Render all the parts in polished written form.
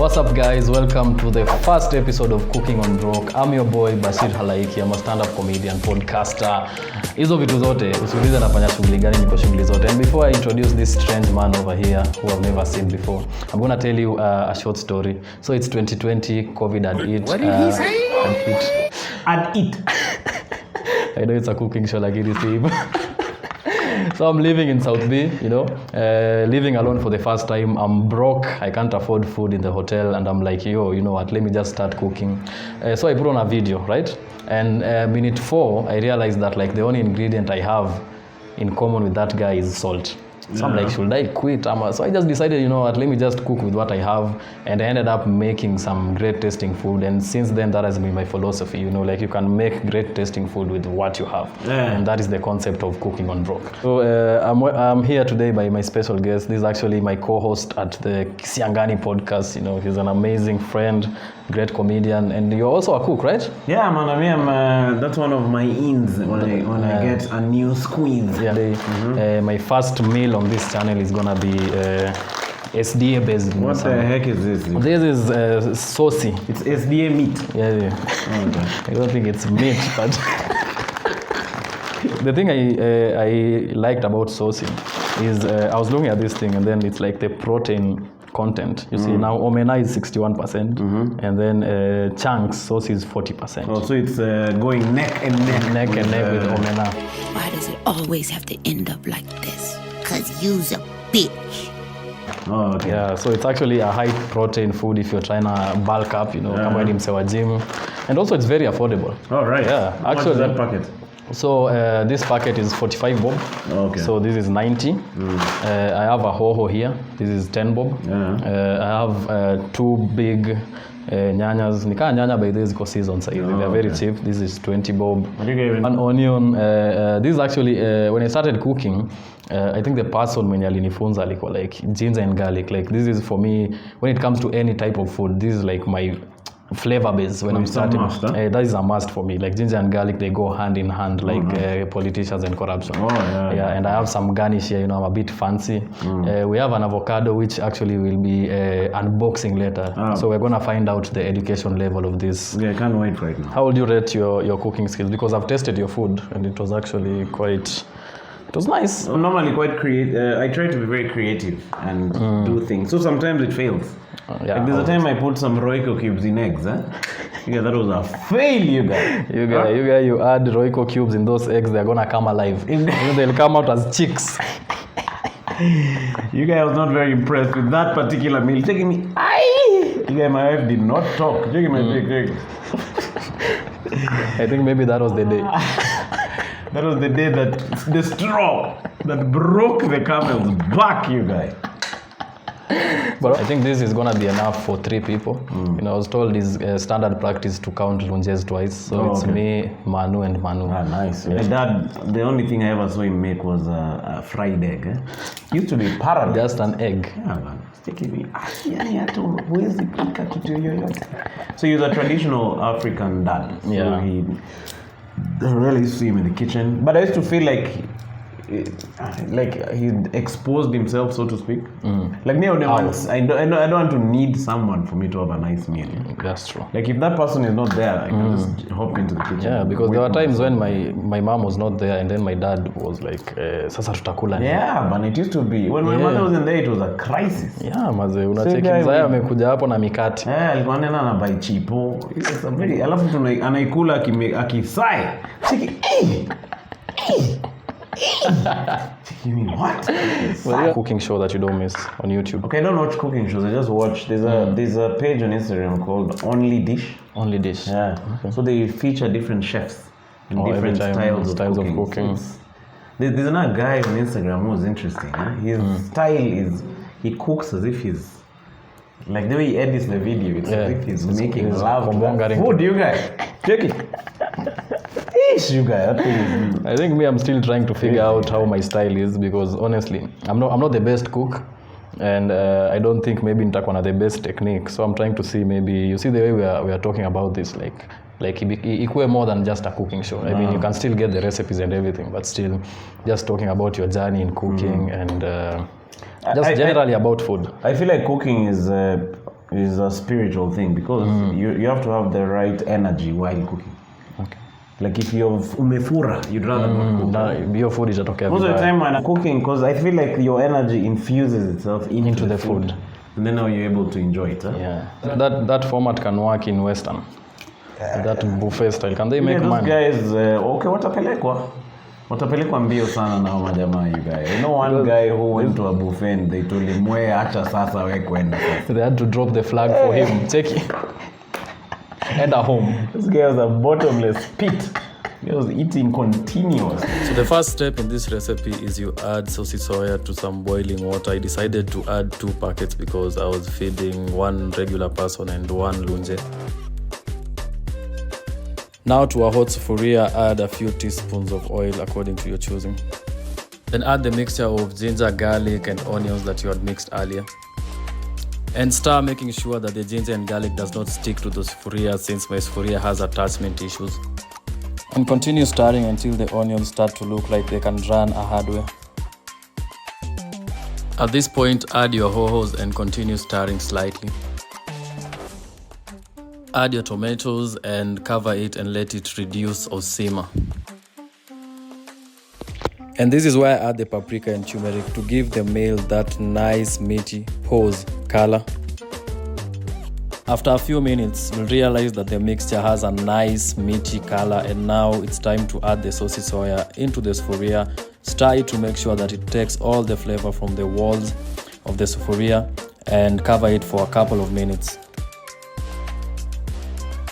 What's up guys, welcome to the first episode of Cooking on Broke. I'm your boy Bashir Halaiki. I'm a stand-up comedian, podcaster. Hizo vitu zote, usiulize nafanya shughuli gani, niko shughuli zote. And before I introduce this strange man over here who I've never seen before, I'm going to tell you a short story. So it's 2020, COVID had hit. What did he say? Had hit. I know it's a cooking show like it is Steve. So I'm living in South B, living alone for the first time. I'm broke, I can't afford food in the hotel, and I'm like, yo, you know what, let me just start cooking. So I put on a video, right? And minute 4, I realized that like the only ingredient I have in common with that guy is salt. So I'm like, should I quit? So I just decided, you know what, let me just cook with what I have. And I ended up making some great tasting food. And since then, that has been my philosophy, like you can make great tasting food with what you have. Yeah. And that is the concept of cooking on broke. So I'm here today by my special guest. This is actually my co-host at the Kisiangani podcast. He's an amazing friend, great comedian. And you're also a cook, right? Yeah, man. I mean, that's one of my ins when I get a new squeeze. Yeah. My first meal on this channel is gonna be SDA based. What the heck is this? This is Sossi. It's SDA meat. Yeah. Okay. I don't think it's meat, but the thing I liked about Sossi is I was looking at this thing and then it's like the protein content. You see now omena is 61%, and then chunks Sossi is 40%. Oh, so it's going neck and neck with omena. Why does it always have to end up like this? 'Cause you's a bitch. Oh, okay. Yeah, so it's actually a high protein food if you're trying to bulk up, kama ni mse wa gym. And also it's very affordable. Oh, right. Yeah, How much is that packet? So this packet is 45 bob. Okay. So this is 90. I have a hoho here. This is 10 bob. Yeah. I have 2 big nyanyas. Nika nyanya by this ziko season size. They are very cheap. This is 20 bob. An onion. This is actually when I started cooking, I think the person mwenye alinifunza alikuwa like ginger and garlic. Like this is for me when it comes to any type of food. This is like my flavor base when I'm starting. That is a must for me. Like ginger and garlic, they go hand in hand like politicians and corruption. Yeah, and I have some garnish here. I'm a bit fancy. We have an avocado which actually will be unboxing later. So we're gonna find out the education level of this. Yeah, I can't wait right now. How would you rate your cooking skills? Because I've tasted your food and it was actually quite. It was nice. I'm normally quite creative. I try to be very creative and do things. So sometimes it fails. Yeah, like there's a time I put some Royco cubes in eggs. Yeah, that was a fail, you guys. You add Royco cubes in those eggs, they're gonna come alive. They'll come out as chicks. You guys was not very impressed with that particular meal. Taking me, you guys, my wife did not talk. Taking my big. I think maybe that was the day. That was the day that the straw that broke the camel's back, you guys. But I think this is gonna be enough for 3 people. I was told it's standard practice to count lunches twice. So it's me, Manu, and Manu. Nice. Yeah. My dad, the only thing I ever saw him make was a fried egg. Used to be paradise. Just an egg. Yeah, man. So he's a traditional African dad. So yeah. I really used to see him in the kitchen. But I used to feel like he exposed himself, so to speak. Like me, I don't want to need someone for me to have a nice meal. That's true. Like if that person is not there, I can just hop into the kitchen. Yeah, because there were times when my mom was not there, and then my dad was like, "Sasa tutakula." Yeah, but it used to be when my mother wasn't there, it was a crisis. Yeah, maze unacheki mzaya amekuja hapo na mikati. Alikuwa anaenda na buy chipo. Alafu anaikula akisai. Cheki. You mean what? Well, a cooking show that you don't miss on YouTube. Okay, I don't watch cooking shows. I just watch. There's a page on Instagram called Only Dish. Only Dish. Yeah. Okay. So they feature different chefs and different styles of cooking. There's another guy on Instagram who was interesting. His style is he cooks as if he's like the way he edits the video. It's as if he's making love to food. You guys, check it. You guys, I think I'm still trying to figure out how my style is because honestly, I'm not the best cook, and I don't think maybe nitakuwa na the best technique. So I'm trying to see maybe you see the way we are talking about this like ikuwe more than just a cooking show. I mean you can still get the recipes and everything, but still just talking about your journey in cooking and just generally about food. I feel like cooking is is a spiritual thing because you have to have the right energy while cooking. Okay. Like if you're umefura, you'd rather not cook. Your food itatokea Most of the time when I'm cooking, because I feel like your energy infuses itself into the food. And then now you're able to enjoy it. Huh? Yeah. That format can work in Western. That buffet style. Can they make money? Those guys, okay, watapelekwa mbio sana na hao majamaa you guys. You know one guy who went to a buffet and they told him, "Wewe acha sasa wewe kwenda." They had to drop the flag for him. Check it. And at home. This guy was a bottomless pit. He was eating continuously. So the first step in this recipe is you add Sossi Soya to some boiling water. I decided to add 2 packets because I was feeding 1 regular person and 1 lunje. Now to a hot sufuria, add a few teaspoons of oil according to your choosing. Then add the mixture of ginger, garlic and onions that you had mixed earlier. And stir, making sure that the ginger and garlic does not stick to the sufuria since my sufuria has attachment issues. And continue stirring until the onions start to look like they can run a hard way. At this point, add your hohos and continue stirring slightly. Add your tomatoes and cover it and let it reduce or simmer. And this is where I add the paprika and turmeric to give the meal that nice meaty pose color. After a few minutes, you'll realize that the mixture has a nice meaty color, and now it's time to add the Sossi Soya into the sufuria. Stir it to make sure that it takes all the flavor from the walls of the sufuria and cover it for a couple of minutes.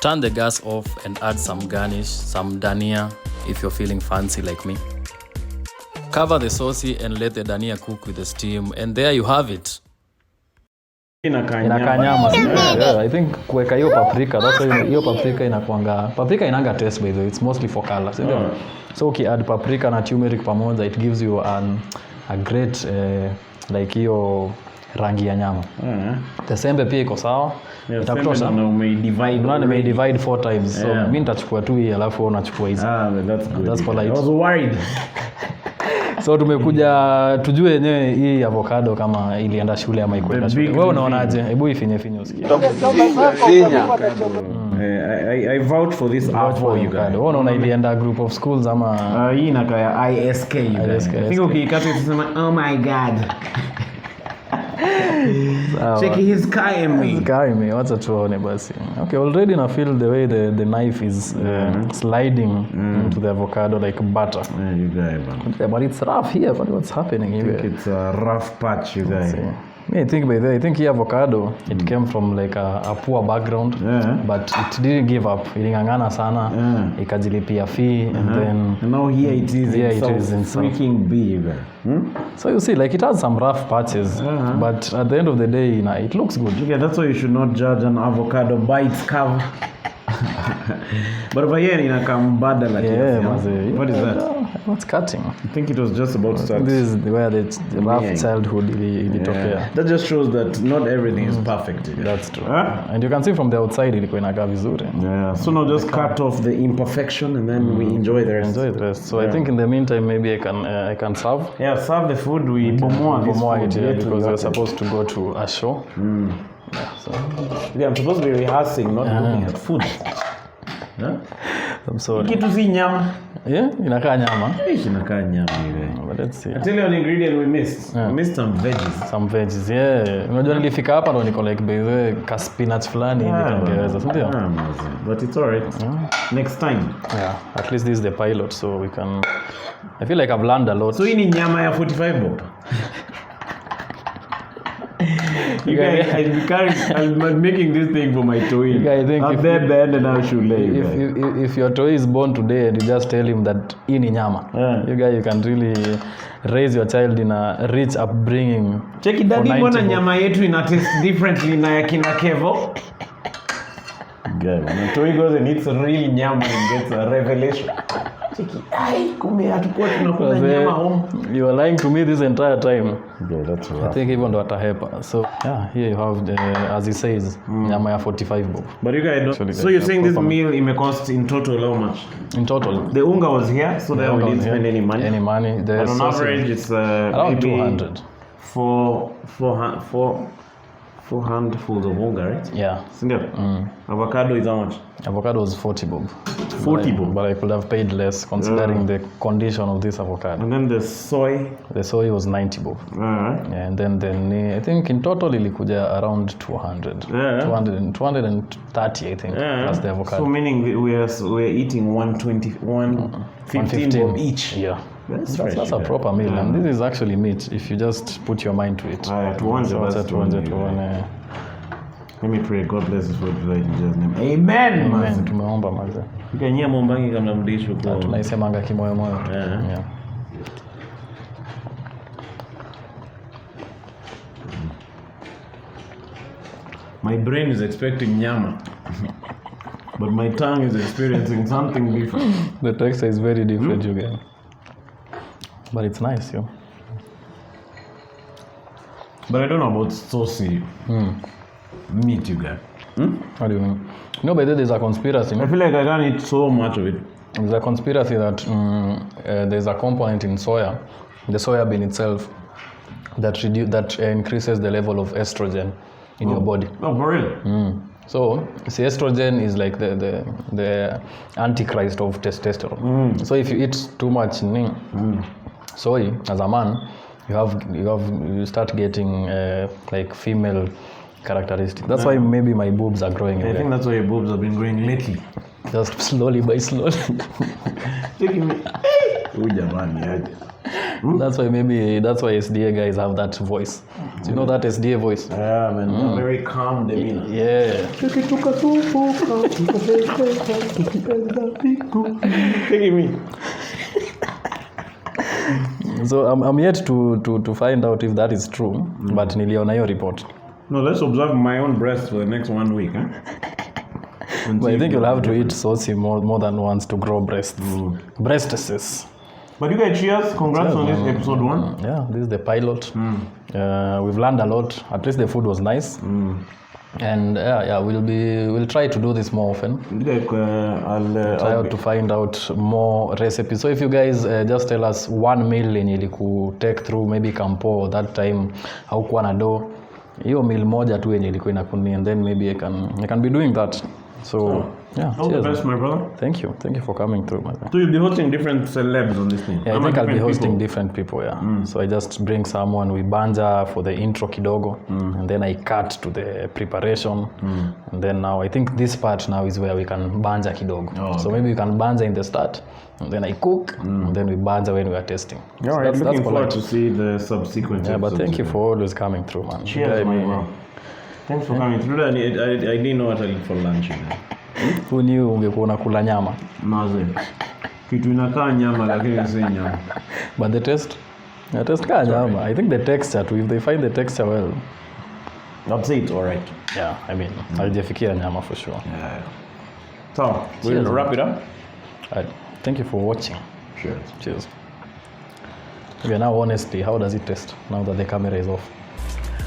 Turn the gas off and add some garnish, some dania if you're feeling fancy like me. Cover the Sossi and let the dania cook with the steam, and there you have it. Inakaa nyama. Yeah, I think kuweka hiyo paprika, that's why hiyo paprika inakuanga. Paprika inanga taste by the way, it's mostly for color. So uki add paprika na turmeric pamoja, it gives you a great like hiyo rangi ya nyama. The sembe pia iko sawa. Itakutosha. Na umeidivide 4 times. So mimi nitachukua 2 hii alafu unachukua hizi. That's good. That's polite. I was worried. So tumekuja tujue yenyewe hii avocado kama ilienda shule ama ikwenda shule. Wewe unaonaje? Hebu ifinye usikie. I vouch for this avocado you guys. Wewe unaona ilienda group of schools ama hii inakaa ISK you guys. I think ukikata usisema oh my god. Check his kaimi. Wacha tuone basi. Okay, already I feel the way the knife is sliding into the avocado like butter. Yeah, you guys. But it's rough here. But what's happening here? I think it's a rough patch, you guys. I think here avocado it came from like a poor background, but it didn't give up. Ilingangana sana, ikajilipia fee, and then now here it is in freaking big. So you see, like it has some rough patches, but at the end of the day, it looks good. Yeah, that's why you should not judge an avocado by its cover. But over here inakaa mbada like what is that? What's cutting? I think it was just about to start. This is where the rough childhood ilitokea. That just shows that not everything is perfect. That's true. And you can see from the outside ilikuwa inakaa vizuri. Yeah. So now just cut off the imperfection and then we enjoy the rest. So I think in the meantime maybe I can serve. Yeah, serve the food. We bomoa it because we're supposed to go to a show. I'm supposed to be rehearsing, not looking at food. I'm sorry. Kitu si nyama. Yeah, inakaa nyama. Inakaa nyama ile. But let's see. I tell you an ingredient we missed. We missed some veggies. Yeah. Unajua nilifika hapa ndo niko like by ka spinach fulani hivi Kiingereza, si ndio? But it's alright. Next time. Yeah, at least this is the pilot so we can I feel like I've learned a lot. So hii ni nyama ya 45 bob. You guys, I'm making this thing for my toy. I'm there and now if your toy is born today and you just tell him that hii ni nyama, you can really raise your child in a rich upbringing. Check it, daddy, mbona nyama yetu ina taste differently na ya kina Kevo? Guys, when a toy goes and eats real nyama and gets a revelation. You are lying to me this entire time. Yeah, that's rough. I think even ndo atahepa. So here you have as he says, nyama ya 45 bob. But you guys don't. So you're saying this meal it may cost in total how much? In total, the unga was here, so that we didn't spend any money. But on average, it's around 200. For 4 handfuls of unga, right? Yeah. Avocado is how much? Avocado was 40 bob. 40 bob? But I could have paid less considering the condition of this avocado. And then the soy? The soy was 90 bob. Yeah, and then I think in total ilikuja around 200. 230 I think, plus the avocado. So meaning we're eating 115 bob each. Yeah. That's a proper meal, and this is actually meat if you just put your mind to it. 200. Let me pray. God bless this food in Jesus' name. Amen. Amen. Tumeomba maze. Ukanyia mombangi kama mdisho kwa. Tunaisemanga kimoyo moyo. Yeah. My brain is expecting nyama. But my tongue is experiencing something different. The texture is very different, you guys. But it's nice, yo. But I don't know about saucy meat, you guys. What do you mean? No, but there's a conspiracy. I feel like I can't eat so much of it. There's a conspiracy that there's a component in soya, the soya bean itself, that increases the level of estrogen in your body. Oh, for real? So, see, estrogen is like the antichrist of testosterone. So, if you eat too much soy, as a man, you start getting like female characteristics. That's why maybe my boobs are growing. I think that's why your boobs have been growing lately. Just slowly by slowly. Taking me. That's why SDA guys have that voice. So you know that SDA voice? Yeah, man. Very calm demeanor. Yeah. Taking me. So I'm yet to find out if that is true, but niliona hiyo report. No, let's observe my own breasts for the next 1 week. But I think you'll have to eat saucy more than once to grow breasts. Breastises. But you guys, cheers. Congrats on this episode 1. Yeah, this is the pilot. We've learned a lot. At least the food was nice. And we'll try to do this more often. I'll try to find out more recipes. So if you guys just tell us one meal yenye iliku take through maybe campo that time haukuwa na do, hiyo meal moja tu yenye ilikuwa inakuni, and then maybe I can be doing that. So all the best, my brother. Thank you for coming through, my brother. So you'll be hosting different celebs on this thing? Yeah, I think I'll be hosting different people, yeah. So I just bring someone, we banja for the intro kidogo, and then I cut to the preparation, and then now I think this part now is where we can banja kidogo. So maybe we can banja in the start, and then I cook, and then we banja when we are testing. All right, looking forward to see the subsequent episodes. Yeah, but thank you for always coming through, man. Cheers, my bro. Thanks for coming through. I didn't know what I did for lunch. Who knew ungekuwa unakula nyama? Maze. Kitu inakaa nyama lakini si nyama. But the taste kaa nyama. I think the texture too, if they find the texture well, I'd say it's alright. Yeah, I mean, haijafikia nyama for sure. Yeah. So, we'll wrap it up. Alright. Thank you for watching. Cheers. Okay, now honestly, how does it taste now that the camera is off?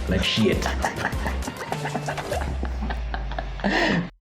Like shit.